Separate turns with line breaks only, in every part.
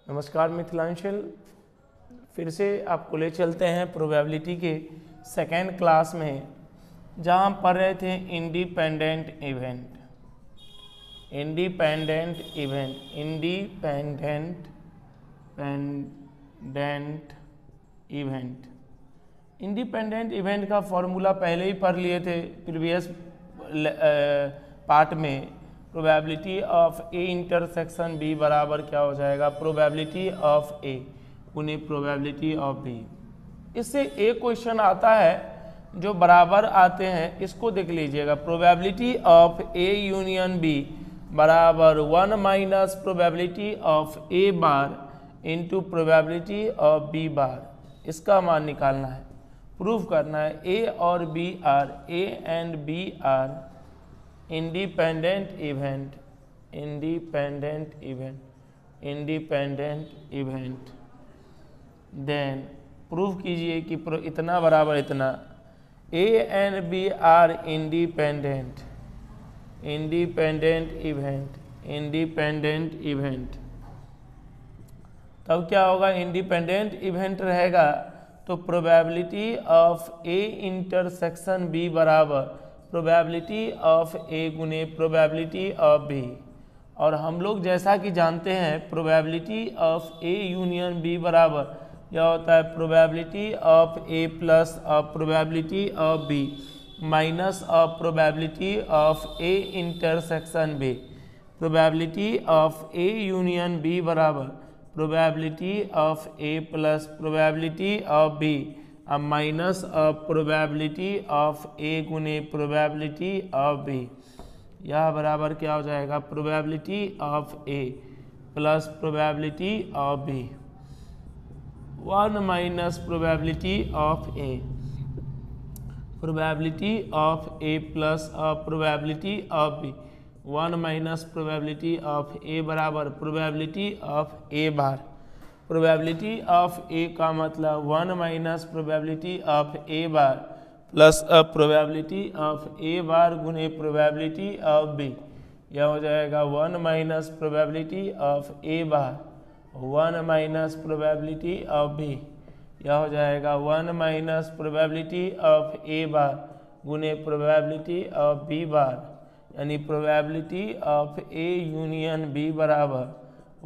नमस्कार मिथिलांचल, फिर से आपको ले चलते हैं प्रोबेबिलिटी के सेकेंड क्लास में, जहां हम पढ़ रहे थे इंडिपेंडेंट इवेंट। इंडिपेंडेंट इवेंट का फॉर्मूला पहले ही पढ़ लिए थे प्रीवियस पार्ट में। Probability of A intersection B बराबर क्या हो जाएगा, प्रोबेबिलिटी ऑफ ए गुने प्रोबेबिलिटी ऑफ बी। इससे एक क्वेश्चन आता है जो बराबर आते हैं, इसको देख लीजिएगा। Probability of A union B बराबर 1 minus probability of A bar into probability of B bar. इसका मान निकालना है, प्रूव करना है। ए और B are, A and B are independent event. Then prove कीजिए कि इतना बराबर इतना। A and B are independent event. तब क्या होगा, इंडिपेंडेंट इवेंट रहेगा तो probability of A intersection B बराबर प्रोबेबिलिटी ऑफ ए गुने प्रोबेबिलिटी ऑफ बी। और हम लोग जैसा कि जानते हैं probability of A union B बराबर क्या होता है, probability of A plus of probability of B minus of probability of A intersection B. Probability of A union B बराबर probability of A plus probability of B अब minus of probability of A गुने probability of B. यह बराबर क्या हो जाएगा, probability of A plus probability of B 1 minus probability of A. Probability of A plus of probability of B 1 minus probability of A बराबर probability of A bar. Probability of A का मतलब 1 minus probability of A bar plus probability of A bar गुने probability of B. यह हो जाएगा 1 minus probability of A bar 1 minus probability of B. यह हो जाएगा 1 minus probability of A bar गुने प्रोबेबिलिटी ऑफ बी बार, यानी probability of A union B बराबर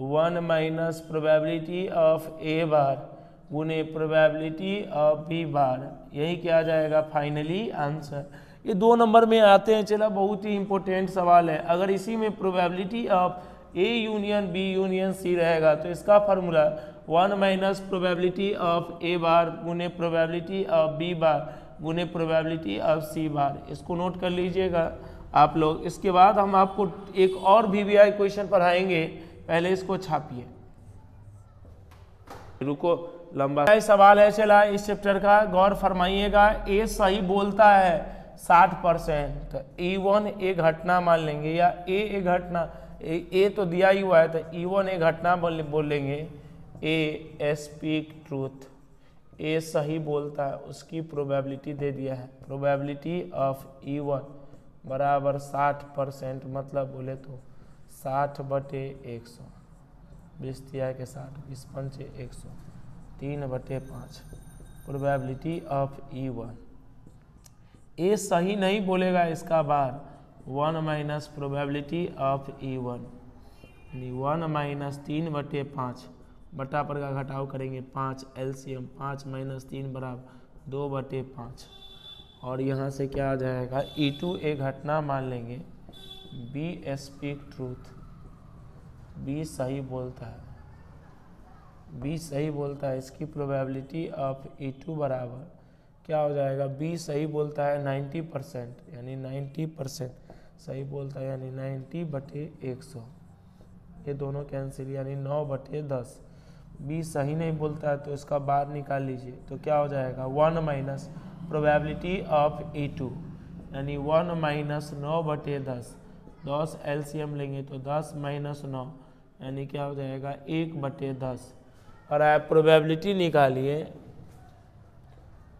1 minus probability of A bar गुने प्रोबेबिलिटी ऑफ बी बार। यही क्या जाएगा फाइनली आंसर। ये 2 नंबर में आते हैं। चला, बहुत ही इंपॉर्टेंट सवाल है। अगर इसी में probability of A union B union C रहेगा तो इसका formula 1 minus probability of A bar गुने प्रोबेबिलिटी ऑफ बी बार गुने प्रोबेबिलिटी ऑफ सी बार। इसको नोट कर लीजिएगा आप लोग। इसके बाद हम आपको एक और VVI क्वेश्चन पढ़ाएंगे, पहले इसको छापिए। रुको, लंबा सवाल है। चला, इस चैप्टर का गौर फरमाइएगा। ए सही बोलता है 60%, E1 एक घटना मान लेंगे, या ए एक घटना, ए तो दिया ही हुआ है तो E1 एक घटना बोलेंगे। ए स्पीक ट्रूथ, ए सही बोलता है, उसकी प्रोबेबिलिटी दे दिया है। प्रोबेबिलिटी ऑफ E1 बराबर 60%, मतलब बोले तो 60/100, 20 तिहाई के 60, 20 पंचे 100, 3/5। Probability of E1। ए सही नहीं बोलेगा, इसका बार 1 माइनस प्रोबेबिलिटी ऑफ E1 यानी 1 माइनस 3/5 बटा पर का घटाव करेंगे 5, LCM 5 माइनस 3 बराबर 2/5। और यहाँ से क्या आ जाएगा, E2 एक घटना मान लेंगे। बी स्पीक ट्रूथ, बी सही बोलता है, बी सही बोलता है, इसकी प्रोबेबिलिटी ऑफ E2 बराबर क्या हो जाएगा, बी सही बोलता है 90%, यानी 90% सही बोलता है, यानी 90/100। ये दोनों कैंसिल, यानी 9/10। बी सही नहीं बोलता है तो इसका बार निकाल लीजिए, तो क्या हो जाएगा 1 माइनस प्रोबेबिलिटी ऑफ E2 यानी 1 माइनस 9/10। 10 LCM लेंगे तो 10 माइनस 9 यानी क्या हो जाएगा 1/10। और आप प्रोबेबिलिटी निकालिए।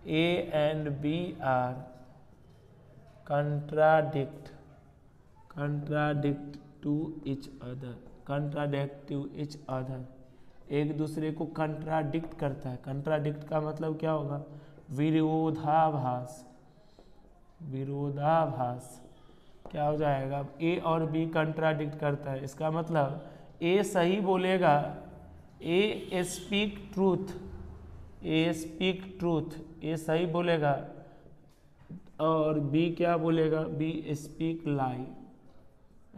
A and B are contradict to each other, contradict to each other एक दूसरे को कंट्राडिक्ट करता है। कंट्राडिक्ट का मतलब क्या होगा? विरोधाभास। विरोधाभास क्या हो जाएगा? ए और बी कंट्राडिक्ट करता है, इसका मतलब ए सही बोलेगा, A speak truth, A speak truth, A सही बोलेगा, और बी क्या बोलेगा? B speak lie,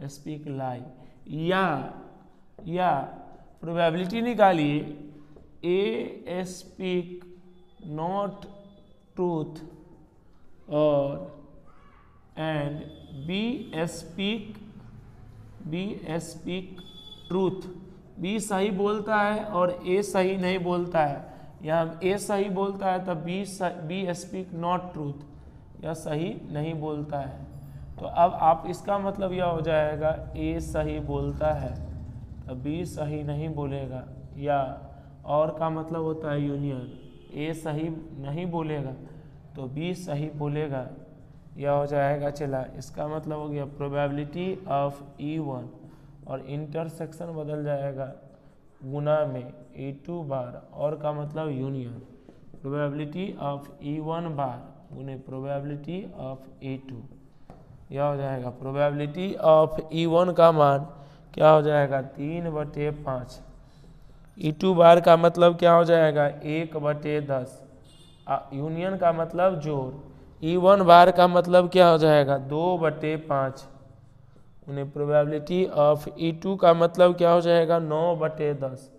speak lie. या प्रोबेबिलिटी निकालिए, ए स्पीक नॉट ट्रूथ और and B speak truth. B सही बोलता है और ए सही नहीं बोलता है, या ए सही बोलता है तब बी स्पीक नॉट ट्रूथ, या सही नहीं बोलता है। तो अब आप इसका मतलब यह हो जाएगा, ए सही बोलता है तब बी सही नहीं बोलेगा, या और का मतलब होता है यूनियन, ए सही नहीं बोलेगा तो बी सही बोलेगा, यह हो जाएगा। चला, इसका मतलब हो गया प्रोबेबिलिटी ऑफ E1 और इंटरसेक्शन बदल जाएगा गुना में E2 बार, और का मतलब यूनियन। प्रोबेबिलिटी ऑफ E1 बार गुने प्रोबेबिलिटी ऑफ E2, यह हो जाएगा। प्रोबेबिलिटी ऑफ E1 का मान क्या हो जाएगा? 3/5। E2 बार का मतलब क्या हो जाएगा? 1/10। यूनियन का मतलब जोड़। E1 बार का मतलब क्या हो जाएगा? 2/5। उन्हें प्रोबेबिलिटी ऑफ E2 का मतलब क्या हो जाएगा? 9/10,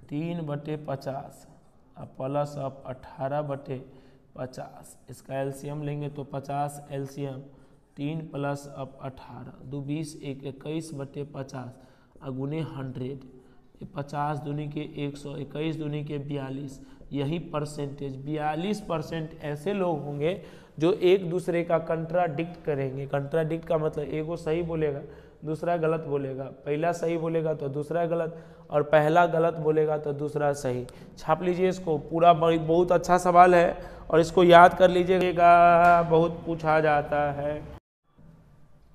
3/50 प्लस ऑफ 18/50। इसका एलसीएम लेंगे तो 50 एलसीएम, 3 प्लस ऑफ 18 2 20 21/50 गुने 100, 50 दूनी के 100, 21 दूनी के 42। यही परसेंटेज 42% ऐसे लोग होंगे जो एक दूसरे का कंट्राडिक्ट करेंगे। कंट्राडिक्ट का मतलब एगो सही बोलेगा, दूसरा गलत बोलेगा, पहला सही बोलेगा तो दूसरा गलत, और पहला गलत बोलेगा तो दूसरा सही। छाप लीजिए इसको, पूरा बहुत अच्छा सवाल है और इसको याद कर लीजिएगा, बहुत पूछा जाता है।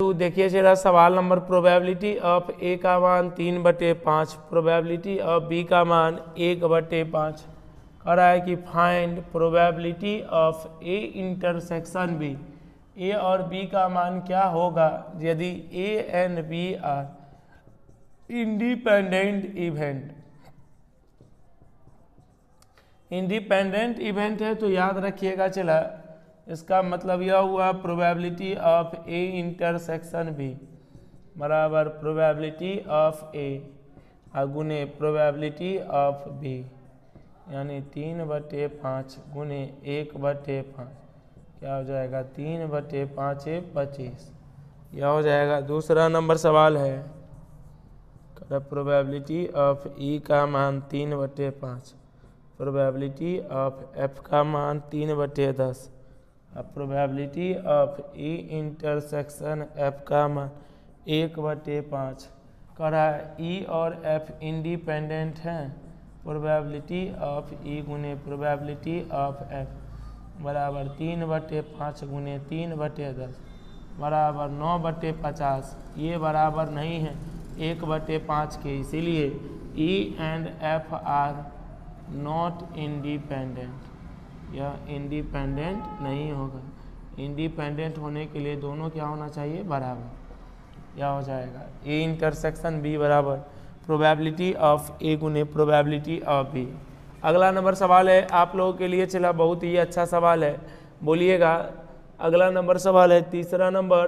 तो देखिए जरा सवाल नंबर, प्रोबेबिलिटी ऑफ ए का मान 3/5, प्रोबेबिलिटी ऑफ बी का मान 1/5। कह रहा है कि find probability of A intersection B. A और बी का मान क्या होगा यदि A and B are independent event. Independent event है तो याद रखिएगा। चला, इसका मतलब यह हुआ probability of A intersection B बराबर प्रोबेबिलिटी ऑफ ए गुने प्रोबेबिलिटी ऑफ बी, यानी 3/5 गुने 1/5, क्या हो जाएगा? 3/5 25, यह हो जाएगा। दूसरा नंबर सवाल है, प्रोबेबिलिटी ऑफ ई का मान 3/5, प्रोबेबिलिटी ऑफ एफ का मान 3/10, अब probability of E intersection F का मान 1/5। कह रहा है ई और एफ इंडिपेंडेंट हैं, प्रोबेबिलिटी ऑफ ई गुने प्रोबेबिलिटी ऑफ एफ बराबर 3/5 गुने 3/10 बराबर 9/50। ये बराबर नहीं है 1/5 के, इसीलिए E and F R not independent, यह इंडिपेंडेंट नहीं होगा। इंडिपेंडेंट होने के लिए दोनों क्या होना चाहिए? बराबर, यह हो जाएगा ए इंटरसेक्शन बी बराबर प्रोबेबिलिटी ऑफ ए गुने प्रोबेबिलिटी ऑफ बी। अगला नंबर सवाल है आप लोगों के लिए, चला बहुत ही अच्छा सवाल है, बोलिएगा। अगला नंबर सवाल है तीसरा नंबर,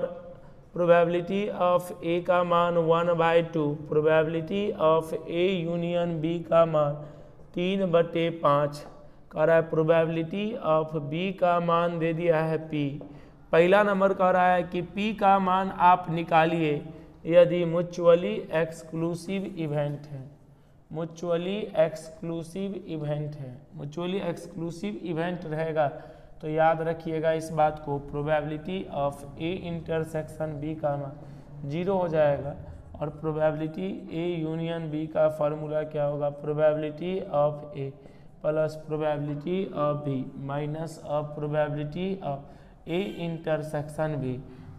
प्रोबेबिलिटी ऑफ ए का मान 1/2, probability of A union B का मान 3/5। कह रहा है प्रोबेबिलिटी ऑफ बी का मान दे दिया है पी। पहला नंबर कह रहा है कि पी का मान आप निकालिए यदि म्यूचुअली एक्सक्लूसिव इवेंट है। म्यूचुअली एक्सक्लूसिव इवेंट है, म्यूचुअली एक्सक्लूसिव इवेंट रहेगा तो याद रखिएगा इस बात को, probability of A intersection B का मान 0 हो जाएगा, और प्रोबेबिलिटी ए यूनियन बी का फॉर्मूला क्या होगा? Probability of A plus probability of B minus of probability of A intersection B.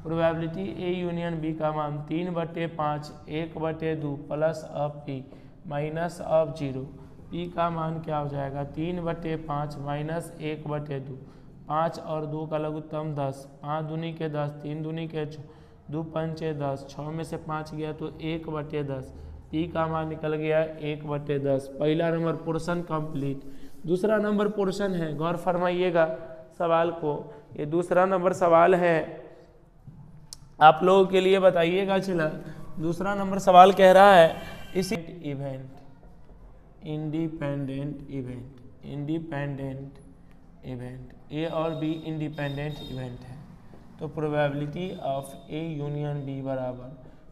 Probability A union B का मान 3/5 1/2 plus of B minus of 0। P का मान क्या हो जाएगा 3/5 माइनस 1/2। 5 और 2 का लघुत्तम 10, 5 दूनी के 10, 3 दूनी के 2 पंचे 10, 6 में से 5 गया तो 1/10। पी का मान निकल गया 1/10। पहला नंबर पोर्शन कंप्लीट। दूसरा नंबर पोर्शन है, गौर फरमाइएगा सवाल को, ये दूसरा नंबर सवाल है आप लोगों के लिए, बताइएगा। चला दूसरा नंबर सवाल कह रहा है इसी इवेंट, इंडिपेंडेंट इवेंट ए और बी इंडिपेंडेंट इवेंट है, तो probability of A union B बराबर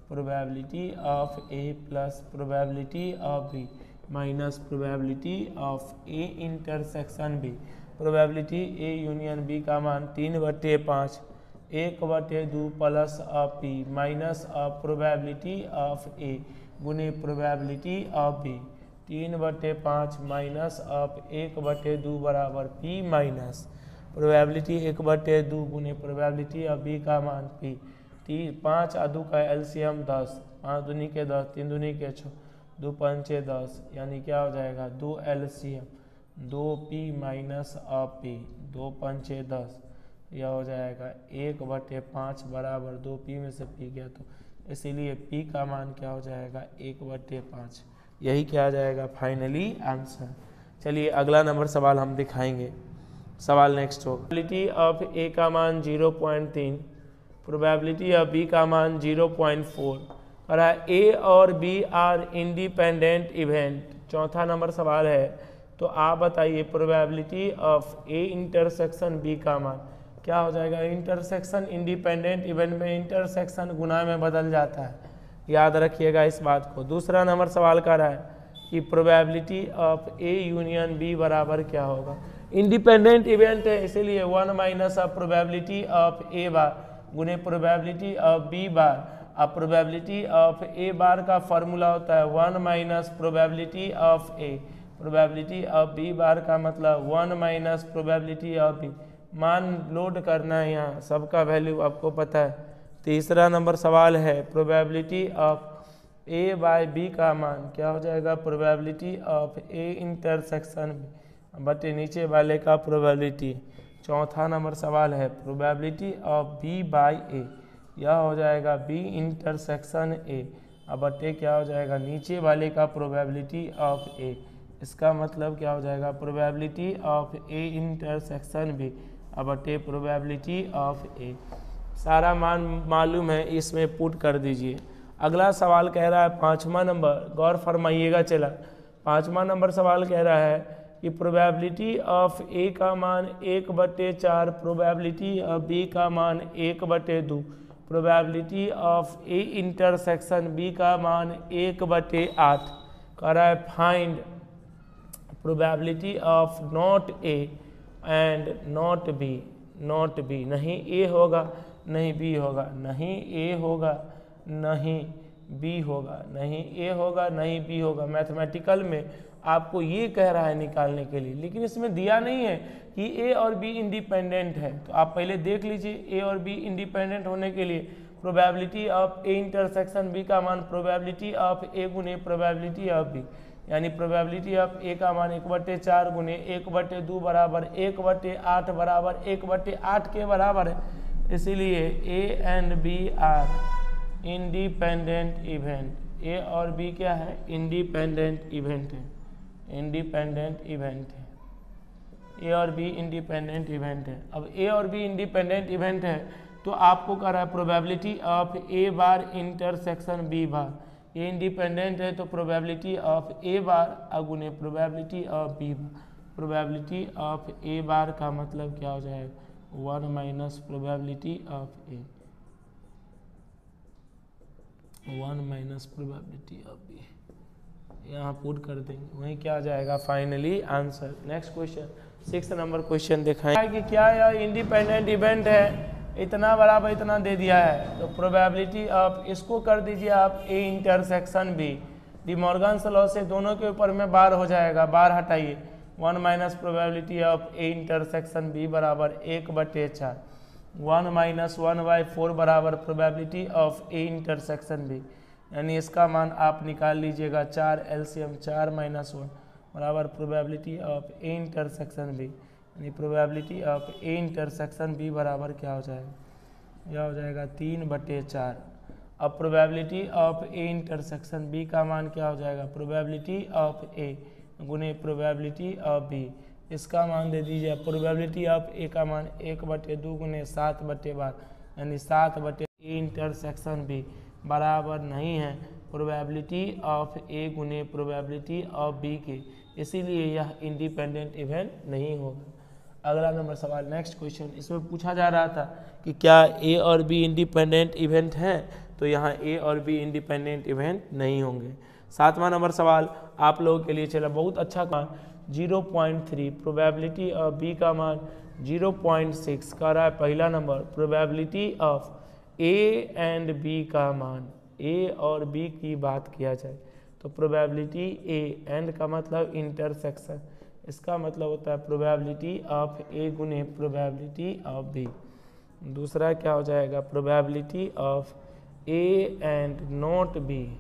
probability of A plus probability of B minus probability of A intersection B. Probability A union B का मान 3/5 1/2 plus of P minus of probability of A गुने probability of B. 3/5 minus of 1/2 बराबर P minus probability 1/2 गुने probability of B का मान P. 5 और 2 का LCM 10, 5 दूनी के 10, 3 दूनी के 6, 2 पंचे 10, यानी क्या हो जाएगा 2 LCM 2p minus of P, 2 पंचे 10, यह हो जाएगा 1/5 बराबर 2p में से p गया तो इसीलिए p का मान क्या हो जाएगा 1/5। यही क्या आ जाएगा फाइनली आंसर। चलिए अगला नंबर सवाल हम दिखाएंगे। सवाल नेक्स्ट होगा, प्रोबेबिलिटी ऑफ ए का मान 0.3, प्रोबेबिलिटी ऑफ बी का मान 0.4। कह रहा है ए और बी आर इंडिपेंडेंट इवेंट। चौथा नंबर सवाल है, तो आप बताइए probability of A intersection B का मान क्या हो जाएगा। इंटरसेक्शन इंडिपेंडेंट इवेंट में इंटरसेक्शन गुना में बदल जाता है, याद रखिएगा इस बात को। दूसरा नंबर सवाल कर रहा है कि probability of A union B बराबर क्या होगा। इंडिपेंडेंट इवेंट है इसीलिए 1 minus of probability of A bar गुने प्रोबेबिलिटी ऑफ बी बार। अब प्रोबेबिलिटी ऑफ ए बार का फॉर्मूला होता है 1 minus probability of A, probability of B bar का मतलब 1 माइनस प्रोबेबिलिटी ऑफ बी। मान लोड करना है, यहाँ सबका वैल्यू आपको पता है। तीसरा नंबर सवाल है, probability of A by B का मान क्या हो जाएगा, प्रोबेबिलिटी ऑफ ए इंटरसेक्शन बटे नीचे वाले का प्रोबेबिलिटी। चौथा नंबर सवाल है, प्रोबेबिलिटी ऑफ बी बाय ए, यह हो जाएगा बी इंटरसेक्शन ए अब बटे क्या हो जाएगा नीचे वाले का प्रोबेबिलिटी ऑफ ए। इसका मतलब क्या हो जाएगा, probability of A intersection B अब बटे प्रोबेबिलिटी ऑफ ए। सारा मान मालूम है, इसमें पुट कर दीजिए। अगला सवाल कह रहा है 5वां नंबर, गौर फरमाइएगा। चला 5वां नंबर सवाल कह रहा है कि प्रोबेबिलिटी ऑफ ए का मान 1/4, प्रोबेबिलिटी ऑफ बी का मान 1/2, probability of A intersection B का मान 1/8। कह रहा है find probability of not A and not B. Not B, नहीं ए होगा नहीं बी होगा, नहीं ए होगा नहीं बी होगा, नहीं ए होगा नहीं बी होगा। मैथमेटिकल में आपको ये कह रहा है निकालने के लिए, लेकिन इसमें दिया नहीं है कि ए और बी इंडिपेंडेंट है। तो आप पहले देख लीजिए, ए और बी इंडिपेंडेंट होने के लिए probability of A intersection B का मान प्रोबेबिलिटी ऑफ ए गुने प्रोबेबिलिटी ऑफ बी, यानी प्रोबेबिलिटी ऑफ ए का मान 1/4 गुने 1/2 बराबर 1/8 बराबर 1/8 के बराबर है। इसीलिए A and B are independent event. A और बी क्या है, इंडिपेंडेंट इवेंट है, इंडिपेंडेंट इवेंट है। ए और बी इंडिपेंडेंट इवेंट है। अब ए और बी इंडिपेंडेंट इवेंट है तो आपको कह रहा है probability of A bar intersection B bar. ये इंडिपेंडेंट है तो प्रोबेबिलिटी ऑफ ए बार अगुने probability of B bar. Probability of A bar का मतलब क्या हो जाएगा, 1 minus probability of A, 1 minus probability of B, यहाँ पुट कर देंगे, वहीं क्या आ जाएगा finally answer. Next question 6 number question दिखाएंगे कि क्या यह इंडिपेंडेंट इवेंट है, इतना बराबर इतना दे दिया है तो प्रोबेबिलिटी ऑफ, इसको कर दीजिए आप A intersection B. De Morgan's law से दोनों के ऊपर में बार हो जाएगा, बार हटाइए, 1 minus probability of A intersection B बराबर 1/4, 1 माइनस 1/4 बराबर probability of A intersection B. यानी इसका मान आप निकाल लीजिएगा 4 LCM 4 - 1 बराबर probability of A intersection B, यानी probability of A intersection B बराबर क्या हो जाएगा, यह हो जाएगा 3/4। अब probability of A intersection B का मान क्या हो जाएगा, प्रोबेबिलिटी ऑफ ए गुने प्रोबेबिलिटी ऑफ बी, इसका मान दे दीजिए। प्रोबेबिलिटी ऑफ ए का मान 1/2 गुने 7/12, यानी 7/ए इंटरसेक्शन बी बराबर नहीं है प्रोबेबिलिटी ऑफ ए गुने प्रोबेबिलिटी ऑफ बी के, इसीलिए यह इंडिपेंडेंट इवेंट नहीं होगा। अगला नंबर सवाल, नेक्स्ट क्वेश्चन, इसमें पूछा जा रहा था कि क्या ए और बी इंडिपेंडेंट इवेंट हैं, तो यहाँ ए और बी इंडिपेंडेंट इवेंट नहीं होंगे। 7वां नंबर सवाल आप लोगों के लिए चला बहुत अच्छा मान 0.3, प्रोबेबिलिटी ऑफ बी का मान 0.6 कर रहा है। पहला number probability of A and B का मान, ए और बी की बात किया जाए तो प्रोबेबिलिटी ए एंड का मतलब इंटरसेक्शन, इसका मतलब होता है प्रोबेबिलिटी ऑफ ए गुने प्रोबेबिलिटी ऑफ बी। दूसरा क्या हो जाएगा, probability of A and not B,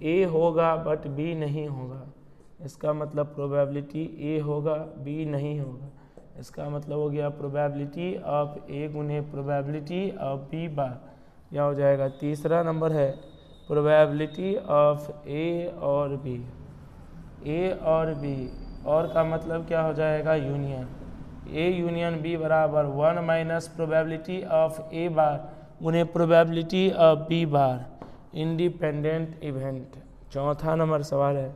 A होगा बट बी नहीं होगा, इसका मतलब प्रोबेबिलिटी ए होगा बी नहीं होगा, इसका मतलब हो गया प्रोबेबिलिटी ऑफ ए गुने प्रोबेबिलिटी ऑफ बी बार, यह हो जाएगा। तीसरा नंबर है प्रोबेबिलिटी ऑफ ए और बी, ए और बी, और का मतलब क्या हो जाएगा, यूनियन, ए यूनियन बी बराबर 1 - प्रोबेबिलिटी ऑफ ए बार गुने probability of B bar, independent event. चौथा नंबर सवाल है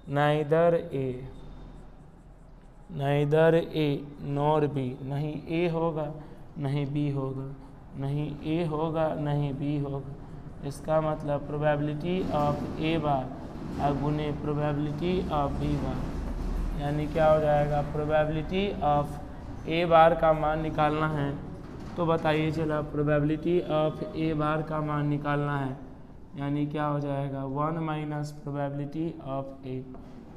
नाइदर ए नॉर बी, नहीं ए होगा नहीं बी होगा, नहीं ए होगा नहीं बी होगा, इसका मतलब प्रोबेबिलिटी ऑफ ए बार गुने प्रोबेबिलिटी ऑफ बी बार, यानी क्या हो जाएगा, प्रोबेबिलिटी ऑफ ए बार का मान निकालना है तो बताइए चला, प्रोबेबिलिटी ऑफ ए बार का मान निकालना है, यानी क्या हो जाएगा 1 - probability of A,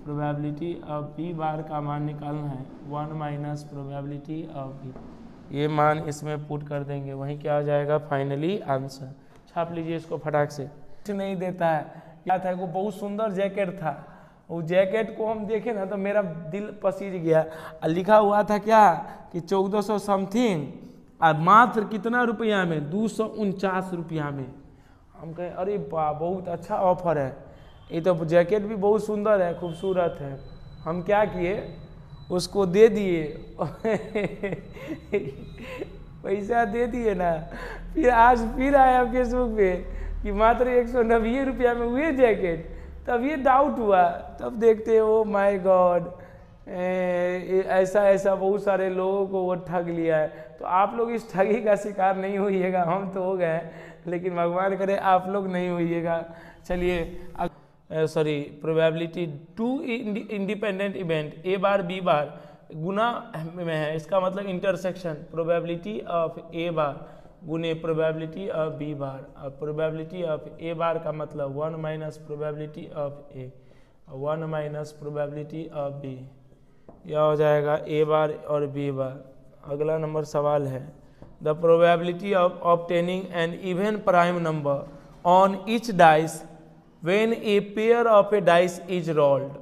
probability of B bar का मान निकालना है 1 - प्रोबेबिलिटी ऑफ बी, ये मान इसमें पुट कर देंगे, वहीं क्या हो जाएगा फाइनली आंसर। छाप लीजिए इसको फटाक से, कुछ नहीं देता है, क्या था वो बहुत सुंदर जैकेट था, वो जैकेट को हम देखे ना तो मेरा दिल पसीज गया, लिखा हुआ था क्या कि 1400 समथिंग और मात्र कितना रुपया में, 249 रुपया में। हम कहें अरे वाह बहुत अच्छा ऑफर है, ये तो जैकेट भी बहुत सुंदर है खूबसूरत है। हम क्या किए उसको दे दिए पैसा दे दिए ना, फिर आज फिर आया फेसबुक पे कि मात्र 190 रुपया में हुए जैकेट, तब ये डाउट हुआ, तब देखते हो माय गॉड ऐसा बहुत सारे लोगों को वो ठग लिया है। तो आप लोग इस ठगी का शिकार नहीं होइएगा, हम तो हो गए लेकिन भगवान करे आप लोग नहीं होइएगा। चलिए sorry, probability 2 independent event A bar B bar गुना में है, इसका मतलब intersection, probability of A bar गुने प्रोबेबिलिटी ऑफ बी बार, और प्रोबेबिलिटी ऑफ ए बार का मतलब 1 - probability of A 1 - probability of B, यह हो जाएगा ए बार और बी बार। अगला नंबर सवाल है the probability of obtaining an even prime number on each dice when a pair of a dice is rolled,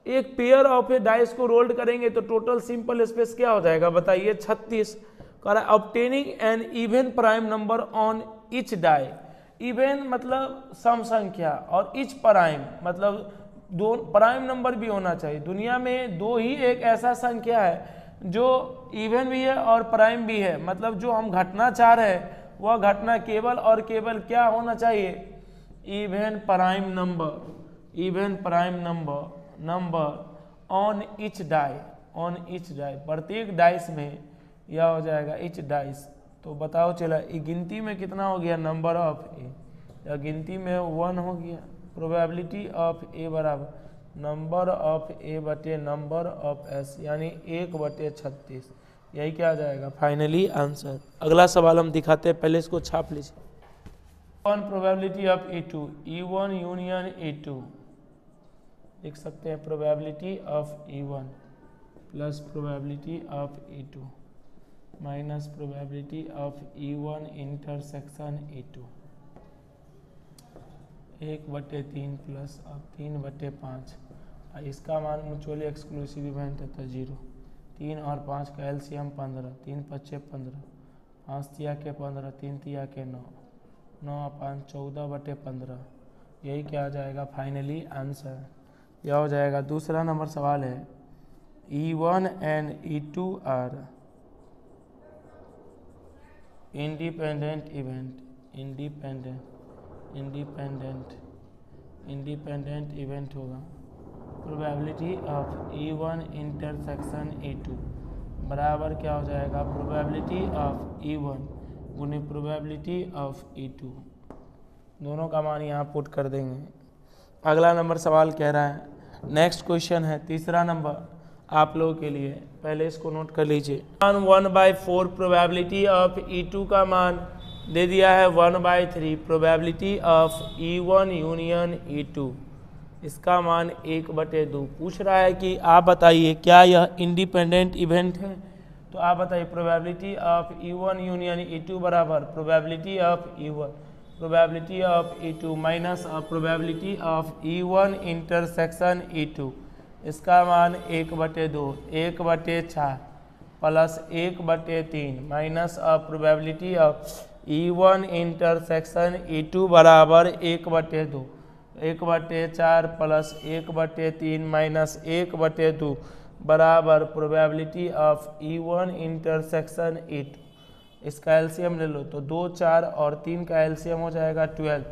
एक पेयर ऑफ ए डाइस को rolled करेंगे तो टोटल सिंपल स्पेस क्या हो जाएगा बताइए 36। कह रहा है obtaining an even prime number on each die, even मतलब सम संख्या और ईच प्राइम मतलब दो प्राइम नंबर भी होना चाहिए। दुनिया में दो ही एक ऐसा संख्या है जो इवन भी है और प्राइम भी है, मतलब जो हम घटना चाह रहे हैं वह घटना केवल और केवल क्या होना चाहिए, even prime number, even prime number on each die, on each die, प्रत्येक डाइस में यह हो जाएगा ईच डाइस। तो बताओ चला ये गिनती में कितना हो गया नंबर ऑफ ए, या गिनती में 1 हो गया, प्रोबेबिलिटी ऑफ ए बराबर नंबर ऑफ ए बटे नंबर ऑफ एस, यानी 1/36, यही क्या आ जाएगा फाइनली आंसर। अगला सवाल हम दिखाते हैं, पहले इसको छाप लीजिए। Probability of E2, E1 union E2 लिख सकते हैं, probability of E1 plus probability of E2 minus probability of E1 intersection E2, 1/3 plus अब 3/5, इसका मान म्यूचुअली एक्सक्लूसिव इवेंट है तो 0। 3 और 5 का एलसीएम 15, 3 × 5 = 15, 5 × 3 = 15, 3 × 3 = 9, 9 और 5 14/15। यही क्या आ जाएगा फाइनली आंसर, यह हो जाएगा। दूसरा नंबर सवाल है E1 and E2 are independent event, independent event होगा। Probability of E1 intersection E2 बराबर क्या हो जाएगा, प्रोबेबिलिटी ऑफ E1 गुने प्रोबेबिलिटी ऑफ E2। दोनों का मान यहाँ पुट कर देंगे। अगला नंबर सवाल कह रहा है, नेक्स्ट क्वेश्चन है तीसरा नंबर आप लोगों के लिए, पहले इसको नोट कर लीजिए। 1/4 प्रोबेबिलिटी ऑफ E2 का मान दे दिया है 1/3 probability of E1 union E2, इसका मान 1/2 पूछ रहा है कि आप बताइए क्या यह इंडिपेंडेंट इवेंट है। तो आप बताइए probability of E1 union E2 बराबर probability of E2 minus probability of E1 intersection E2, इसका मान 1/2, 1/4 plus 1/3 minus probability of E1 intersection E2 बराबर 1/2, 1/4 प्लस 1/3 माइनस 1/2 बराबर probability of E1 intersection E2। इसका एलसीएम ले लो तो 2, 4 और 3 का एलसीएम हो जाएगा 12,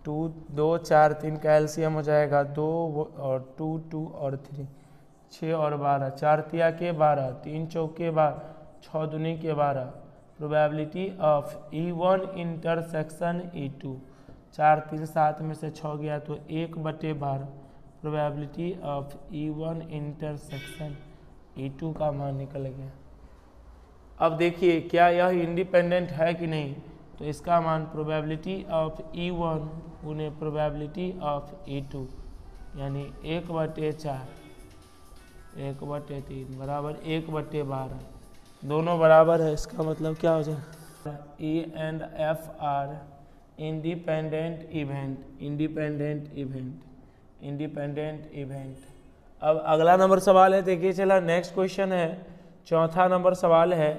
2, 4, 3 का एलसीएम हो जाएगा 2 और 2, 2 और 3, 6 और 12, 4 × 3 = 12, 3 × 4 = 12, 6 दूनी के 12। Probability of E1 intersection E2, 4, 3, 7 में से 6 गया तो 1/12 probability of E1 intersection E2 का मान निकल गया। अब देखिए क्या यह इंडिपेंडेंट है कि नहीं, तो इसका मान प्रोबेबिलिटी ऑफ E1 गुने प्रोबेबिलिटी ऑफ E2 यानी 1/4, 1/3 बराबर 1/12, दोनों बराबर है। इसका मतलब क्या हो जाएगा, E and F are independent event. अब अगला नंबर सवाल है, देखिए चला नेक्स्ट क्वेश्चन है, चौथा नंबर सवाल है।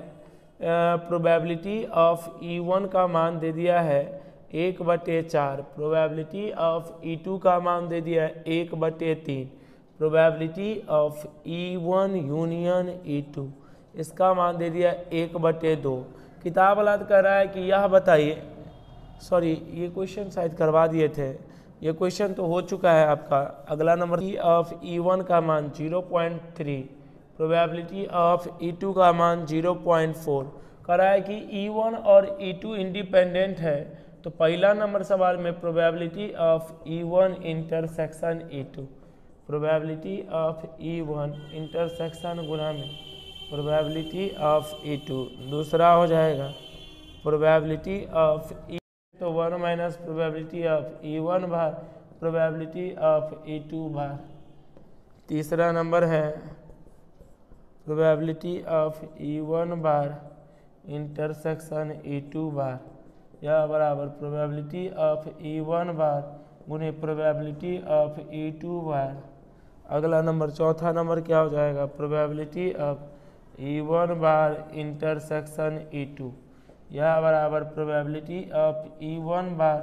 प्रोबेबिलिटी ऑफ E1 का मान दे दिया है 1/4, प्रोबेबिलिटी ऑफ E2 का मान दे दिया है 1/3, probability of E1 union E2, इसका मान दे दिया 1/2। किताब वाला कह रहा है कि यह बताइए, सॉरी ये क्वेश्चन शायद करवा दिए थे, ये क्वेश्चन तो हो चुका है आपका। अगला नंबर ऑफ E1 का मान 0.3, प्रोबेबिलिटी ऑफ E2 का मान 0.4। कह रहा है कि E1 और E2 इंडिपेंडेंट है, तो पहला नंबर सवाल में probability of E1 intersection E2, probability of E1 intersection गुना में प्रोबेबिलिटी ऑफ E2, दूसरा हो जाएगा प्रोबेबिलिटी ऑफ E, तो 1 minus probability of E1 bar probability of E2 बार। तीसरा नंबर है probability of E1 bar intersection E2 बार, यह बराबर प्रोबेबिलिटी ऑफ E1 बार गुने प्रोबेबिलिटी ऑफ E2 बार। अगला नंबर चौथा नंबर क्या हो जाएगा, probability of E1 bar intersection E2, यह बराबर प्रोबेबिलिटी ऑफ E1 बार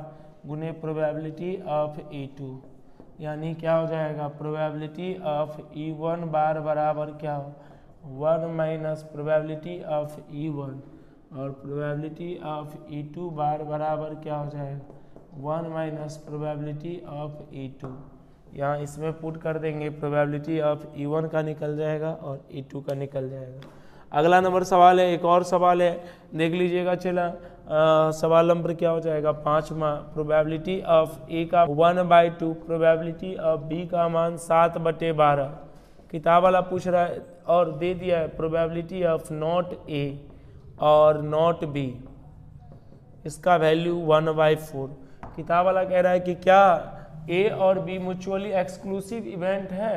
गुने प्रोबेबिलिटी ऑफ E2, यानी क्या हो जाएगा, प्रोबेबिलिटी ऑफ E1 बार बराबर क्या हो 1 माइनस प्रोबेबिलिटी ऑफ E1 और प्रोबेबिलिटी ऑफ E2 बार बराबर क्या हो जाएगा 1 माइनस प्रोबेबिलिटी ऑफ E2। यहाँ इसमें पुट कर देंगे, प्रोबेबिलिटी ऑफ E1 का निकल जाएगा और E2 का निकल जाएगा। अगला नंबर सवाल है, एक और सवाल है, देख लीजिएगा। चला सवाल नंबर क्या हो जाएगा, 5वां, प्रोबेबिलिटी ऑफ A का 1/2, प्रोबेबिलिटी ऑफ B का मान 7/12। किताब वाला पूछ रहा है और दे दिया है प्रोबेबिलिटी ऑफ नॉट A और नॉट B, इसका वैल्यू 1/4। किताब वाला कह रहा है कि क्या A और B म्यूचुअली एक्सक्लूसिव इवेंट है।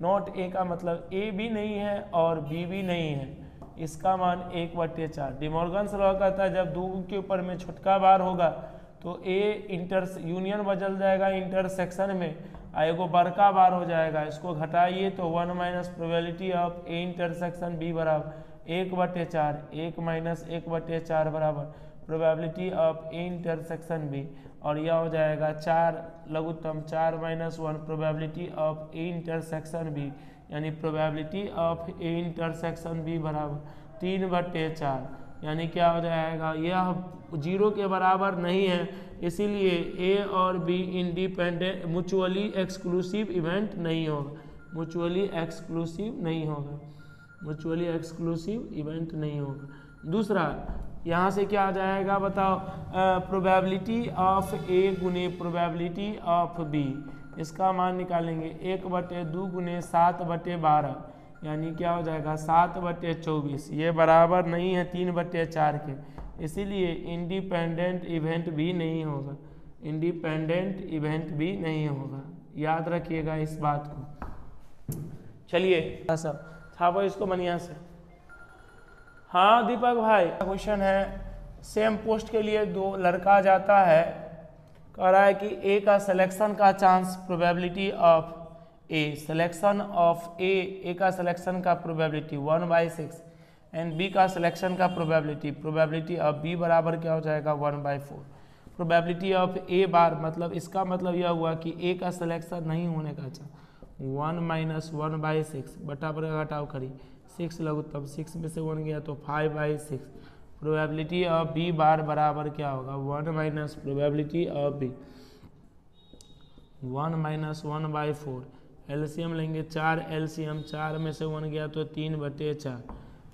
नॉट A का मतलब A भी नहीं है और B भी नहीं है, इसका मान 1/4। डिमॉर्गन्स लॉ कहता है जब दो के ऊपर में छोटका बार होगा तो ए यूनियन बदल जाएगा इंटरसेक्शन में, एगो बड़का बार हो जाएगा, इसको घटाइए तो 1 minus probability of A intersection B बराबर 1/4, 1 माइनस 1/4 बराबर probability of A intersection B, और यह हो जाएगा 4 लघुत्तम 4 minus 1 probability of A intersection B, यानी probability of A intersection B बराबर 3/4, यानी क्या हो जाएगा, यह 0 के बराबर नहीं है, इसीलिए ए और be independent mutually exclusive event नहीं होगा, म्यूचुअली एक्सक्लूसिव नहीं होगा, म्यूचुअली एक्सक्लूसिव इवेंट नहीं होगा। दूसरा यहाँ से क्या आ जाएगा बताओ, प्रोबेबिलिटी ऑफ ए गुने प्रोबेबिलिटी ऑफ बी, इसका मान निकालेंगे 1/2 गुने 7/12, यानी क्या हो जाएगा 7/24, ये बराबर नहीं है 3/4 के, इसीलिए इंडिपेंडेंट इवेंट भी नहीं होगा, इंडिपेंडेंट इवेंट भी नहीं होगा, याद रखिएगा इस बात को। चलिए सब छापो इसको बढ़िया से। हाँ दीपक भाई, क्वेश्चन है सेम पोस्ट के लिए 2 लड़का जाता है, कह रहा है कि ए का सिलेक्शन का chance probability of A, selection of A का सिलेक्शन का प्रोबेबिलिटी 1/6 एंड बी का सिलेक्शन का प्रोबेबिलिटी ऑफ बी बराबर क्या हो जाएगा 1/4। प्रोबेबिलिटी ऑफ ए बार मतलब इसका मतलब यह हुआ कि ए का सिलेक्शन नहीं होने का चांस 1 माइनस 1/6 बटा पर घटाव करी 6 लघुत्तम 6 में से 1 गया तो 5/6। प्रोबेबिलिटी ऑफ बी बार बराबर क्या होगा 1 minus probability of B 1 minus 1/4, LCM लेंगे 4, एलसीएम 4 में से 1 गया तो 3/4,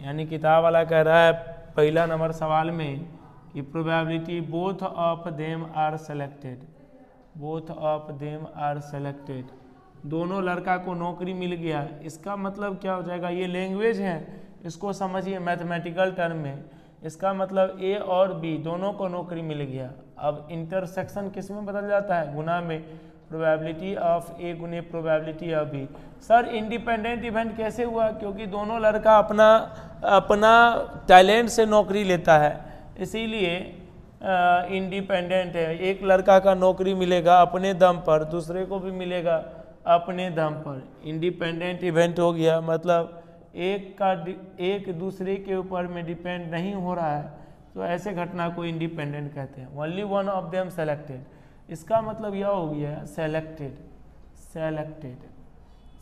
यानी किताब वाला कह रहा है पहला नंबर सवाल में कि probability both of them are selected, both of them are selected, दोनों लड़का को नौकरी मिल गया, इसका मतलब क्या हो जाएगा, ये लैंग्वेज है, इसको समझिए मैथमेटिकल टर्म में, इसका मतलब ए और बी दोनों को नौकरी मिल गया। अब इंटरसेक्शन किस में बदल जाता है, गुना में, प्रोबेबिलिटी ऑफ ए गुने probability of B. Sir independent event कैसे हुआ, क्योंकि दोनों लड़का अपना टैलेंट से नौकरी लेता है, इसीलिए इंडिपेंडेंट है। एक लड़का का नौकरी मिलेगा अपने दम पर, दूसरे को भी मिलेगा अपने दम पर, इंडिपेंडेंट इवेंट हो गया, मतलब एक दूसरे के ऊपर में डिपेंड नहीं हो रहा है, तो ऐसे घटना को इंडिपेंडेंट कहते हैं। Only one of them selected, इसका मतलब यह हो गया सेलेक्टेड, सेलेक्टेड,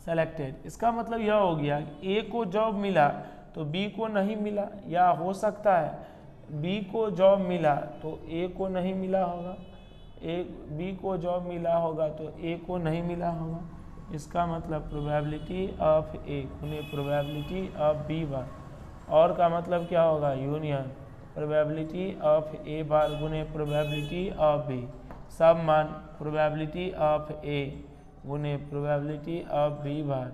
सेलेक्टेड, इसका मतलब यह हो गया ए को जॉब मिला तो बी को नहीं मिला, या हो सकता है बी को जॉब मिला तो ए को नहीं मिला होगा, बी को जॉब मिला होगा तो ए को नहीं मिला होगा, इसका मतलब प्रोबेबिलिटी ऑफ ए गुने प्रोबेबिलिटी ऑफ बी बार, और का मतलब क्या होगा union, probability of A bar गुने प्रोबेबिलिटी ऑफ बी, सब मान प्रोबेबिलिटी ऑफ ए गुने प्रोबेबिलिटी ऑफ बी बार,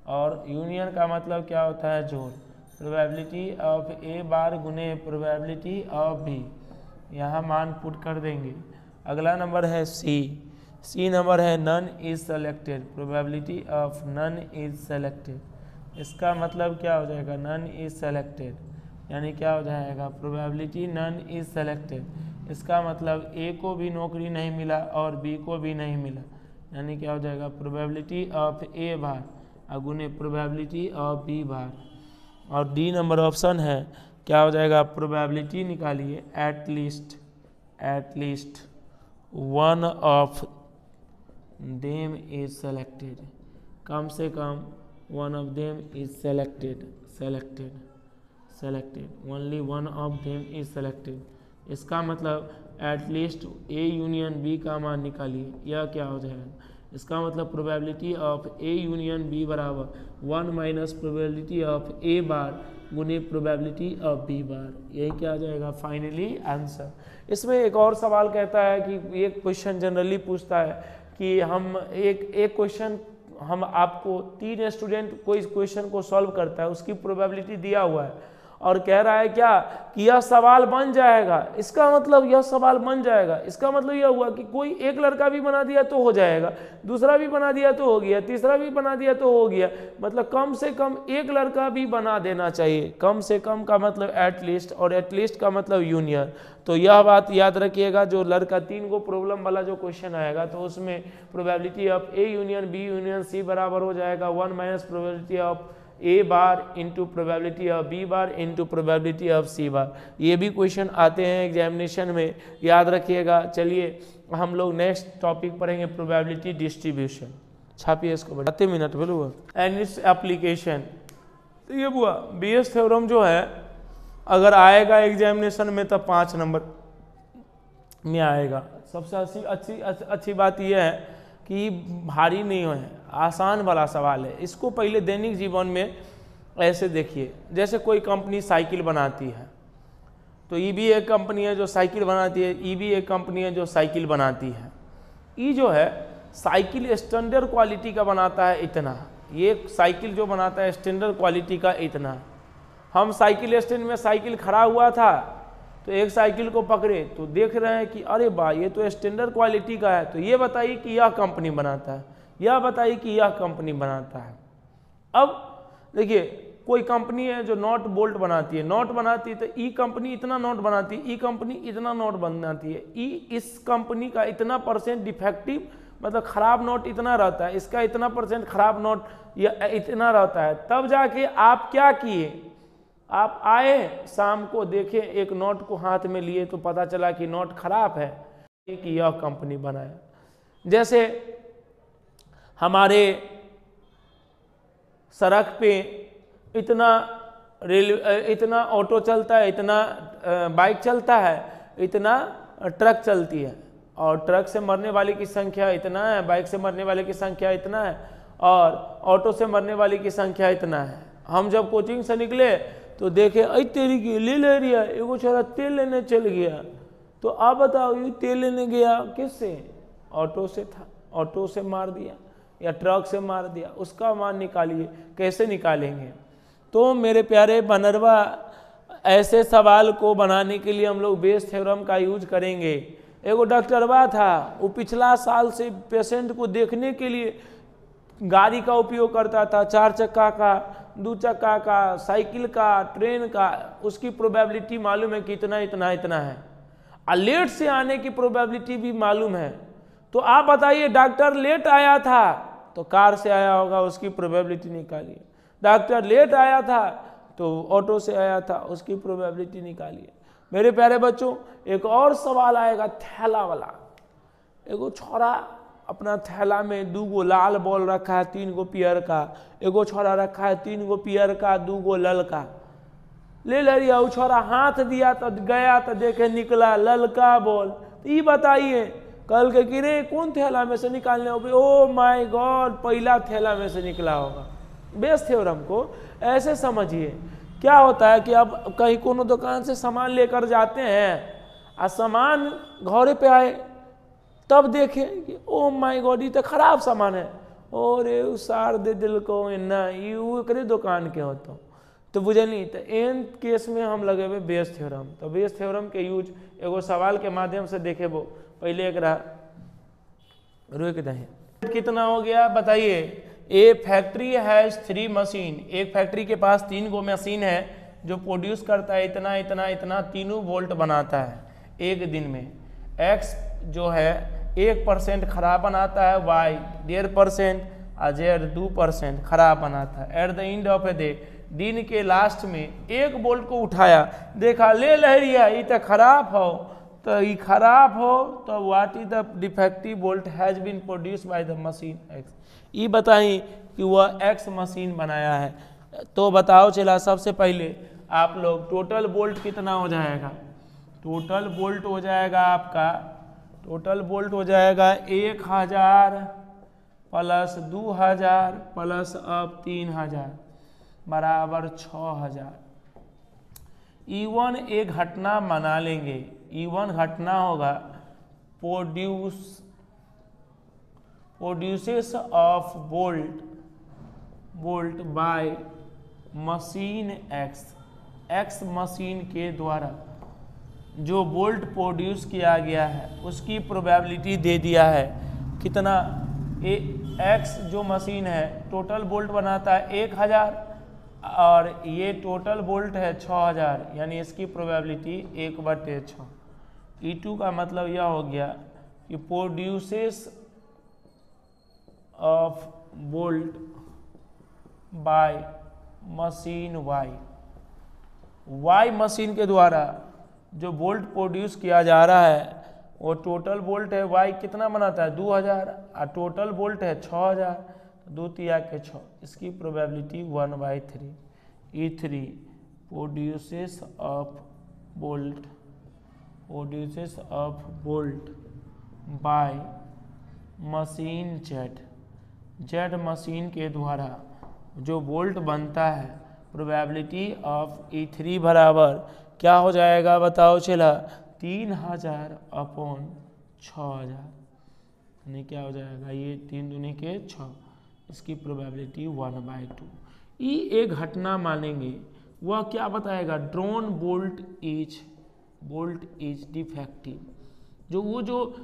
और यूनियन का मतलब क्या होता है जोड़, प्रोबेबिलिटी ऑफ ए बार गुने प्रोबेबिलिटी ऑफ बी, यहाँ मान पुट कर देंगे। अगला नंबर है सी नंबर है none is selected, probability of none is selected, इसका मतलब क्या हो जाएगा नन इज सेलेक्टेड, यानी क्या हो जाएगा प्रोबेबिलिटी नन इज सेलेक्टेड, इसका मतलब ए को भी नौकरी नहीं मिला और बी को भी नहीं मिला, यानी क्या हो जाएगा प्रोबेबिलिटी ऑफ ए बार अगुने प्रोबेबिलिटी ऑफ बी बार। और डी नंबर ऑप्शन है क्या हो जाएगा, प्रोबेबिलिटी निकालिए at least one of them is selected, कम से कम one of them is selected, only one of them is selected, इसका मतलब at least A union B का मान निकालिए, यह क्या हो जाएगा, इसका मतलब probability of A union B बराबर 1 minus probability of A bar गुने प्रोबेबिलिटी ऑफ बी बार, यही क्या आ जाएगा फाइनली आंसर। इसमें एक और सवाल कहता है कि एक क्वेश्चन जनरली पूछता है कि हम एक क्वेश्चन हम आपको 3 स्टूडेंट कोई क्वेश्चन को सॉल्व करता है, उसकी प्रोबेबिलिटी दिया हुआ है और कह रहा है क्या कि यह सवाल बन जाएगा, इसका मतलब यह सवाल बन जाएगा, इसका मतलब यह हुआ कि कोई एक लड़का भी बना दिया तो हो जाएगा, दूसरा भी बना दिया तो हो गया, तीसरा भी बना दिया तो हो गया, मतलब कम से कम एक लड़का भी बना देना चाहिए। कम से कम का मतलब एटलीस्ट, और एटलीस्ट का मतलब यूनियन। तो यह बात याद रखिएगा, जो लड़का 3 को प्रॉब्लम वाला जो क्वेश्चन आएगा तो उसमें probability of A union B union C बराबर हो जाएगा 1 minus probability of A bar into probability of B bar into probability of C bar. ये भी क्वेश्चन आते हैं एग्जामिनेशन में, याद रखिएगा। चलिए हम लोग नेक्स्ट टॉपिक पढ़ेंगे प्रोबेबिलिटी डिस्ट्रीब्यूशन। छापिए इसको, बढ़ाते मिनट बोलूँगा। And its application. तो ये हुआ बीएस थ्योरम जो है अगर आएगा एग्जामिनेशन में तब 5 नंबर में आएगा। सबसे अच्छी बात यह है कि भारी नहीं है, आसान वाला सवाल है। इसको पहले दैनिक जीवन में ऐसे देखिए, जैसे कोई कंपनी साइकिल बनाती है तो ई भी एक कंपनी है जो साइकिल बनाती है, ई भी एक कंपनी है जो साइकिल बनाती है। ई जो है साइकिल स्टैंडर्ड क्वालिटी का बनाता है इतना, ये साइकिल जो बनाता है स्टैंडर्ड क्वालिटी का इतना। हम साइकिल स्टैंड में साइकिल खड़ा हुआ था तो एक साइकिल को पकड़े तो देख रहे हैं कि अरे वाह ये तो स्टैंडर्ड क्वालिटी का है, तो ये बताइए कि यह कंपनी बनाता है, यह बताइए कि यह कंपनी बनाता है। अब देखिए कोई कंपनी है जो नॉट बोल्ट बनाती है, नॉट बनाती है तो ई कंपनी इतना नॉट बनाती है, ई कंपनी इतना नॉट बनाती है, ई इस कंपनी का इतना % डिफेक्टिव मतलब खराब नोट इतना रहता है, इसका इतना % खराब नोट या इतना रहता है। तब जाके आप क्या किए, आप आए शाम को देखे एक नोट को हाथ में लिए तो पता चला कि नोट खराब है, कि यह कंपनी बनाया। जैसे हमारे सड़क पे इतना ऑटो चलता है, इतना बाइक चलता है, इतना ट्रक चलती है, और ट्रक से मरने वाले की संख्या इतना है, बाइक से मरने वाले की संख्या इतना है, और ऑटो से मरने वाले की संख्या इतना है। हम जब कोचिंग से निकले तो देखे अरे तेरी की ले रिया, एगो छोरा तेल लेने चल गया। तो आप बताओ ये तेल लेने गया किससे, ऑटो से था, ऑटो से मार दिया या ट्रक से मार दिया, उसका मान निकालिए, कैसे निकालेंगे। तो मेरे प्यारे बनरवा, ऐसे सवाल को बनाने के लिए हम लोग बेस थ्योरम का यूज करेंगे। एगो डॉक्टरवा था, वो पिछला साल से पेशेंट को देखने के लिए गाड़ी का उपयोग करता था, 4 चक्का का, 2 चक्का का, साइकिल का, ट्रेन का। उसकी प्रोबेबिलिटी मालूम है कि इतना इतना इतना है, और लेट से आने की प्रोबेबिलिटी भी मालूम है। तो आप बताइए डॉक्टर लेट आया था तो कार से आया होगा, उसकी प्रोबेबिलिटी निकालिए। डॉक्टर लेट आया था तो ऑटो से आया था, उसकी प्रोबेबिलिटी निकालिए। मेरे प्यारे बच्चों एक और सवाल आएगा थैला वाला। एगो छोरा अपना थैला में 2 गो लाल बॉल रखा है, 3 गो पियर का, एगो छोरा रखा है 3 गो पियर का, 2 गो ललका। ले लिया, वो छोरा हाथ दिया तो गया तो देखे निकला ललका बॉल। तो ये बताइए कल के कि रे कौन थैला में से निकालने होगा, ओ माय गॉड पहला थैला में से निकला होगा। बेस थ्योरम को ऐसे समझिए। क्या होता है कि अब कहीं कोनो दुकान से सामान लेकर जाते हैं और सामान घरे पे आए तब देखे कि ओ माय गॉड ये तो खराब सामान है, और सार दे दिल को ना ये दुकान के होता। तो बुझली, तो एन केस में हम लगे हुए बेस थ्योरम। तो बेस थ्योरम के यूज एगो सवाल के माध्यम से देखे वो पहले एक रुक दे। कितना हो गया बताइए। ए फैक्ट्री हैज 3 मशीन, एक फैक्ट्री के पास 3 गो मशीन है जो प्रोड्यूस करता है इतना इतना इतना, तीनों वोल्ट बनाता है एक दिन में। एक्स जो है 1% खराब बनाता है, वाई 1.5% और जेड 2% खराब बनाता है। At the end of a day, दिन के लास्ट में 1 वोल्ट को उठाया, देखा ले लहरिया ये तो खराब हो, तो ये खराब हो तो what is the defective bolt has been produce by the machine X. ये बताई कि वह एक्स मशीन बनाया है। तो बताओ चला सबसे पहले आप लोग टोटल वोल्ट कितना हो जाएगा। टोटल वोल्ट हो जाएगा आपका, टोटल वोल्ट हो जाएगा 1000 प्लस 2000 प्लस अब 3000 बराबर 6000। E1 एक घटना बना लेंगे। E1 घटना होगा produces of volt by machine x. X machine के द्वारा जो बोल्ट प्रोड्यूस किया गया है उसकी प्रोबेबिलिटी दे दिया है कितना, एक्स जो मशीन है टोटल बोल्ट बनाता है 1000 और ये टोटल बोल्ट है 6000, यानी इसकी प्रोबेबिलिटी 1/6। E2 का मतलब यह हो गया कि produces of bolt by machine Y machine के द्वारा जो बोल्ट प्रोड्यूस किया जा रहा है वो टोटल बोल्ट है वाई कितना बनाता है 2000 और टोटल बोल्ट है 6000, 2 तिया के 6, इसकी probability 1/3। E3 produces of bolt by machine Z machine के द्वारा जो बोल्ट बनता है, प्रोबेबिलिटी ऑफ E3 बराबर क्या हो जाएगा बताओ चला, 3000/6000, यानी क्या हो जाएगा, ये 3 दूनी के 6, इसकी प्रोबेबिलिटी 1/2। ये एक घटना मानेंगे, वह क्या बताएगा, ड्रोन बोल्ट इज डिफेक्टिव। जो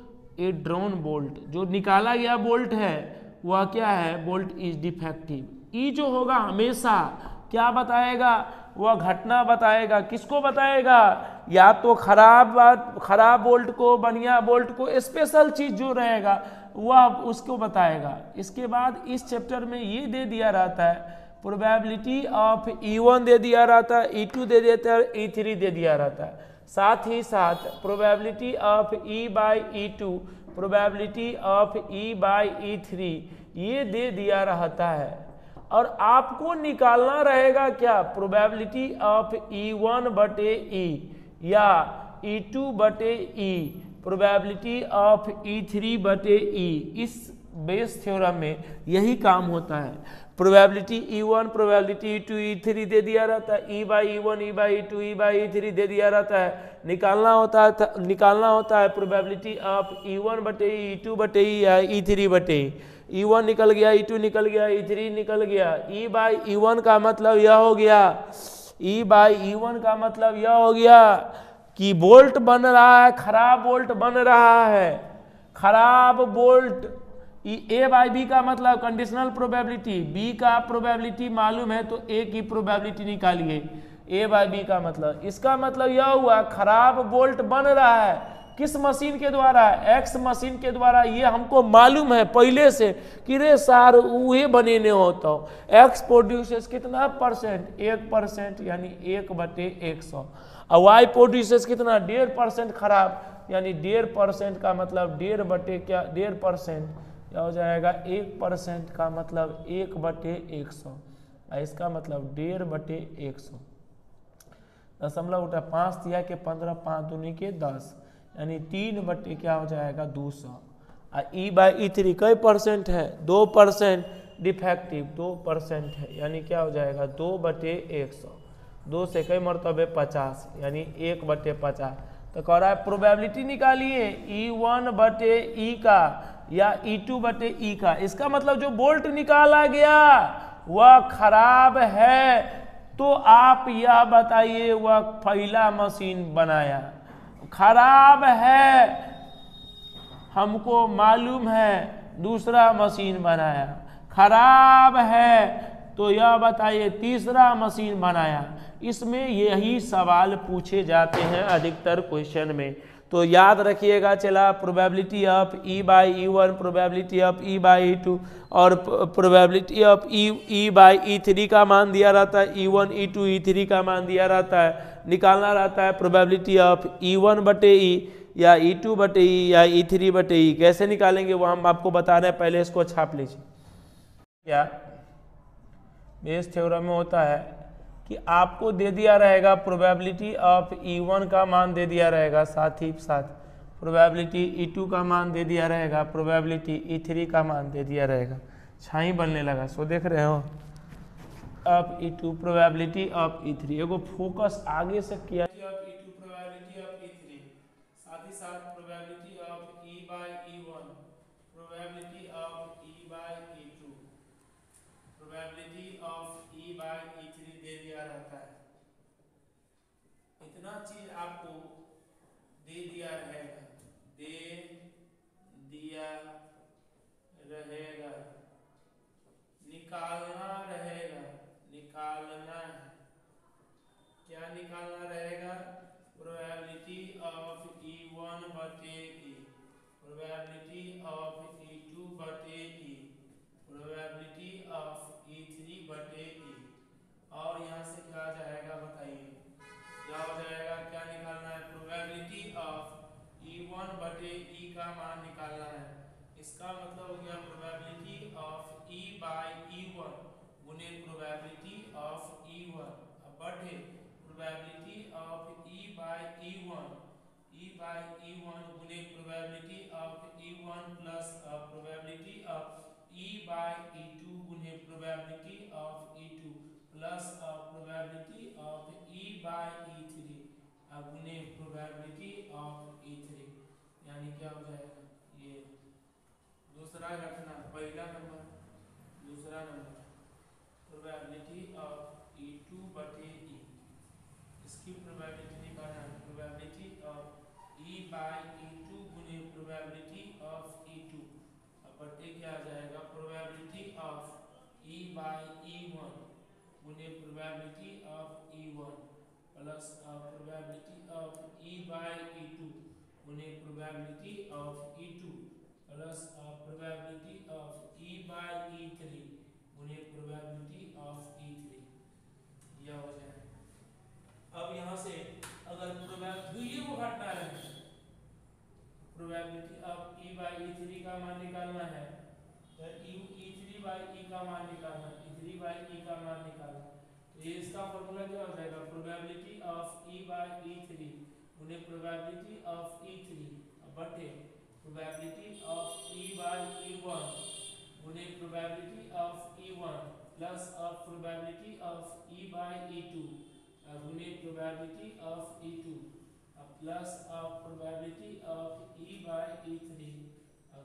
ए ड्रोन बोल्ट जो निकाला गया बोल्ट है वह क्या है, बोल्ट इज डिफेक्टिव। ई जो होगा हमेशा क्या बताएगा, वह घटना बताएगा। किसको बताएगा, या तो खराब बोल्ट को, बढ़िया बोल्ट को, स्पेशल चीज जो रहेगा वह उसको बताएगा। इसके बाद इस चैप्टर में ये दे दिया रहता है, प्रोबेबिलिटी ऑफ E1 दे दिया रहता है, E2 दे देता है, E3 दे दिया रहता है। साथ ही साथ probability of E/E2, probability of E/E3 ये दे दिया रहता है। और आपको निकालना रहेगा क्या, प्रोबेबिलिटी ऑफ E1/E या E2/E, प्रोबेबिलिटी ऑफ E3/E। इस बेस थ्योरम में यही काम होता है। Probability E1, probability E2, E3 दे दिया रहता है, E/E1, E/E2, E/E3 दे दिया रहता है। निकालना होता है प्रोबेबिलिटी ऑफ E1/E, E2/E या E3/E। E1 निकल गया, E2 निकल गया, E3 निकल गया। E/E1 का मतलब यह हो गया, E/E1 का मतलब यह हो गया कि बोल्ट बन रहा है, खराब बोल्ट बन रहा है, खराब बोल्ट। A/B का मतलब कंडीशनल प्रोबेबिलिटी, B का प्रोबेबिलिटी मालूम है तो A की प्रोबेबिलिटी निकालिए। A/B का मतलब, इसका मतलब यह हुआ खराब बोल्ट बन रहा है, किस मशीन के द्वारा, एक्स मशीन के द्वारा। ये हमको मालूम है पहले से कि रे सार वही बनेने होता हो। एक्स प्रोड्यूसेस कितना परसेंट, 1%, यानी 1/100। और वाई प्रोड्यूसेस कितना, 1.5% खराब, यानी 1.5% का मतलब 1.5% क्या हो जाएगा, 1% का मतलब 1/100, इसका मतलब 1.5/100। दशमलव उठा 5 दिया के 15, 5 दूनी के 10, यानी 3 क्या हो जाएगा 200। E/E3 कई परसेंट है, 2%, डिफेक्टिव 2% है, यानी क्या हो जाएगा 2/100। 2 से कई मरतबे 50, यानी 1/50। तो कह रहा है प्रोबेबिलिटी निकालिए E1/E का या E2/E का। इसका मतलब जो बोल्ट निकाला गया वह खराब है, तो आप यह बताइए वह पहला मशीन बनाया, खराब है हमको मालूम है, दूसरा मशीन बनाया, खराब है तो यह बताइए तीसरा मशीन बनाया। इसमें यही सवाल पूछे जाते हैं अधिकतर क्वेश्चन में। तो याद रखिएगा चला, probability of E/E1, probability of E/E2 और प्रोबेबिलिटी ऑफ E/E3 का मान दिया रहता है, E1, E2, E3 का मान दिया रहता है। निकालना रहता है प्रोबेबिलिटी ऑफ E1/E या E2/E या E3/E। कैसे निकालेंगे वो हम आपको बता रहे हैं, पहले इसको छाप लीजिए। क्या बेस थ्योरम में होता है कि आपको दे दिया रहेगा प्रोबेबिलिटी ऑफ E1 का मान दे दिया रहेगा, साथ ही साथ प्रोबेबिलिटी E2 का मान दे दिया रहेगा, प्रोबेबिलिटी E3 का मान दे दिया रहेगा। छाई बनने लगा, सो देख रहे हो, of E2, probability of E3। एगो फोकस आगे से किया, E2 प्रोबेबिलिटी ऑफ E3, साथ ही साथ probability of E/E1, probability of E/E2, probability of E/E3 दे दिया रहता है। जितना चीज आपको दे दिया रहेगा, दे दिया रहेगा, निकालना रहेगा, निकालना है, क्या निकालना रहेगा? प्रोबेबिलिटी ऑफ E1 बटे E, प्रोबेबिलिटी ऑफ E2 बटे E, प्रोबेबिलिटी ऑफ E3 बटे E। और यहाँ से क्या आ जाएगा बताइए, क्या हो जाएगा, क्या निकालना है? प्रोबेबिलिटी ऑफ E1 बटे E का मान निकालना है। इसका मतलब हो गया probability of E by E1 गुने प्रोबेबिलिटी ऑफ E1 बटे probability of E by E1, E by E1 गुने probability of E1 plus probability of E by E2 गुने probability of E2 plus probability of E by E3 गुने probability of E3। यानी क्या हो जाएगा, ये दूसरा रखना, पहला नंबर, दूसरा नंबर प्रोबेबिलिटी ऑफ E2 बटे E, इसकी प्रोबेबिलिटी निकालना है। Probability of E by E2 गुने प्रोबेबिलिटी ऑफ E2 बटे क्या आ जाएगा, probability of E by E1 गुने probability of E1 plus probability of E by E2 गुने probability of E2 plus probability of E by E3 गुने probability of E3। यह हो जाए। अब यहाँ से अगर प्रोबेबिलिटी को घटना है, probability of E by E3 का मान निकालना है, तो E3 बाई E का मान निकालना, E3 बाई E का मान निकालना, तो ये इसका फॉर्मूला क्या हो जाएगा, probability of E by E3 गुने प्रोबेबिलिटी ऑफ E3 बटे probability of E by E1 गुने probability of E1 plus probability of E by E2 गुने probability of E2 plus probability of E by E3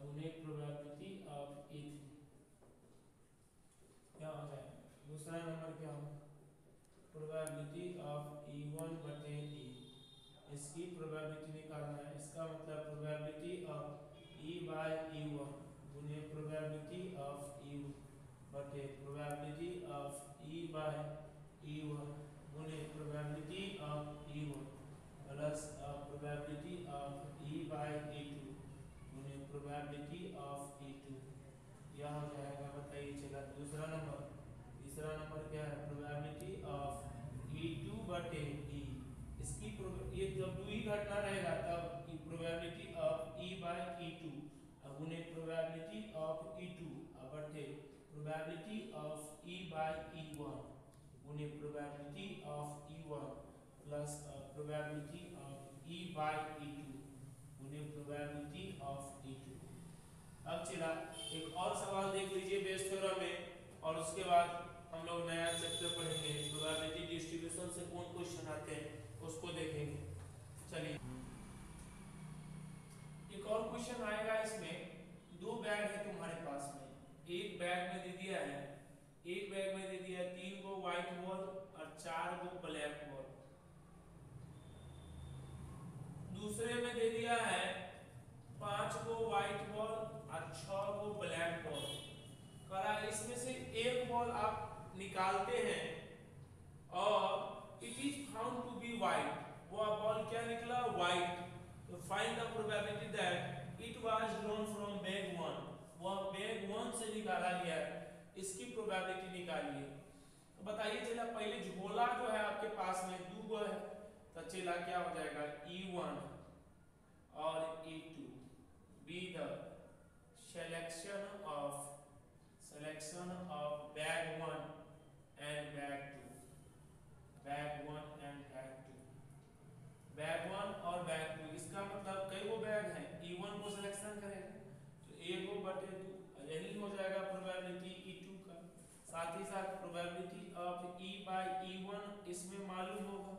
गुने probability of E3। क्या हो जाएगा, दूसरा number क्या हो, प्रोबेबिलिटी ऑफ E1 बटे E, इसकी प्रोबेबिलिटी निकालना है। इसका मतलब probability of E by E1 गुने प्रोबेबिलिटी ऑफ E बटे probability of E by E1 गुने probability of E1 plus probability of E by E2 गुने प्रोबेबिलिटी ऑफ E2। यह हो जाएगा, बताइए चला दूसरा नंबर। तीसरा नंबर क्या है, प्रोबेबिलिटी ऑफ E2 बटे E, इसकी ये जब 2 ही घटना रहेगा तब probability of E by E2 गुने प्रोबेबिलिटी ऑफ E2 बटे probability of E by E1 गुने probability of E1 plus probability of E by E2 गुने प्रोबेबिलिटी ऑफ E2। अब चला एक और सवाल देख लीजिए बेस थ्योरम में, और उसके बाद हम लोग नया चैप्टर पढ़ेंगे, प्रोबेबिलिटी डिस्ट्रीब्यूशन से कौन क्वेश्चन आते हैं उसको देखेंगे। चलिए एक और क्वेश्चन आएगा, इसमें 2 बैग है तुम्हारे पास में, एक बैग में दे दिया है, एक बैग में दे दिया है 3 गो व्हाइट बॉल और 4 गो ब्लैक बॉल, दूसरे में दे दिया है 5 गो व्हाइट बॉल और 6 गो ब्लैक बॉल। करा इसमें से एक बॉल आप निकालते हैं और it is found to be white, वह बॉल क्या निकला, व्हाइट। तो find the probability that it was drawn from bag 1, वह बैग 1 से निकाला गया है, इसकी प्रोबेबिलिटी निकालिए। तो बताइए चला पहले झोला जो है आपके पास में 2 गो है, तो चला क्या हो जाएगा, E1 और E2 be the selection of bag 1 and bag 2, bag 1 and bag 2, bag 1 और बैग 2, इसका मतलब कई वो बैग हैं, E1 को सिलेक्शन करेंगे तो A को बटे 2, यही हो जाएगा प्रोबेबिलिटी E2 का। साथ ही साथ probability of E by E1 इसमें मालूम होगा,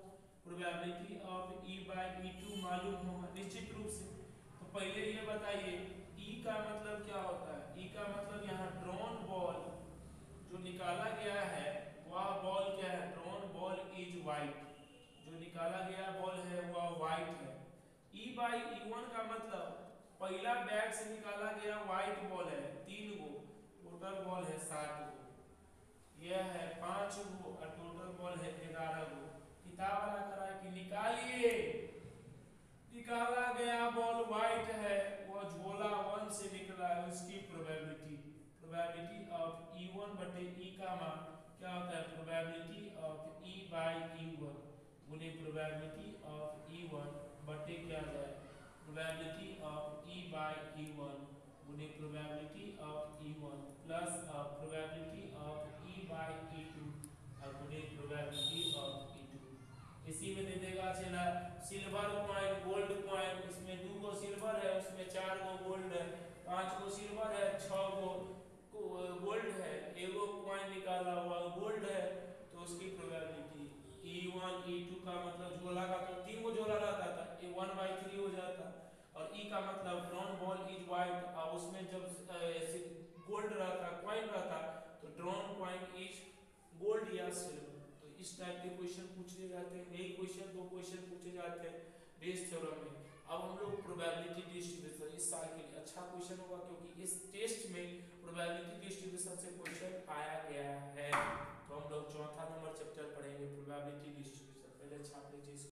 probability of E by E2 मालूम होगा निश्चित रूप से। तो पहले ये बताइए E का मतलब क्या होता है, E का मतलब यहाँ ड्रॉन बॉल जो निकाला गया है वह बॉल क्या है, ड्रॉन बॉल इज व्हाइट, जो निकाला गया बॉल बाई E1 का मतलब पहला बैग से निकाला गया व्हाइट बॉल है 3 गो, टोटल बॉल है 7 गो, यह है 5 गो और टोटल बॉल है 11 गो। किताब वाला करा कि निकालिए, निकाला गया बॉल व्हाइट है, वह झोला 1 से निकला है, उसकी प्रोबेबिलिटी ऑफ E1 बटे E का मान क्या होता है, probability of E by E1 गुने प्रोबेबिलिटी ऑफ E1 बटे क्या जाए, probability of E by E1 गुने probability of E1 plus probability of E by E2 और गुने प्रोबेबिलिटी ऑफ E2। इसी में दे देगा चला सिल्वर कॉइन गोल्ड कॉइन, इसमें 2 गो सिल्वर है, उसमें 4 गो गोल्ड है, 5 गो सिल्वर है, 6 गो गोल्ड है, एगो कॉइन निकाला हुआ गोल्ड है, तो उसकी प्रोबेबिलिटी E1 E2 का मतलब झोला का तो 3 गो झोला रहता था, ये 1/3 हो जाता, और E का मतलब ड्रॉन बॉल इज व्हाइट, और उसमें जब ऐसे गोल्ड रहता कॉइन रहता तो ड्रॉन कॉइन इज गोल्ड या सिल्वर। तो इस टाइप के क्वेश्चन पूछे जाते हैं, एक क्वेश्चन 2 क्वेश्चन पूछे जाते हैं बेस थ्योरम में। अब हम लोग प्रोबेबिलिटी डिस्ट्रीब्यूशन इस साल के लिए अच्छा क्वेश्चन होगा, क्योंकि इस टेस्ट में प्रोबेबिलिटी डिस्ट्रीब्यूशन से क्वेश्चन आया गया है। तो हम लोग चौथा नंबर चैप्टर पढ़ेंगे प्रोबेबिलिटी डिस्ट्रीब्यूशन, पहले छाप लीजिए।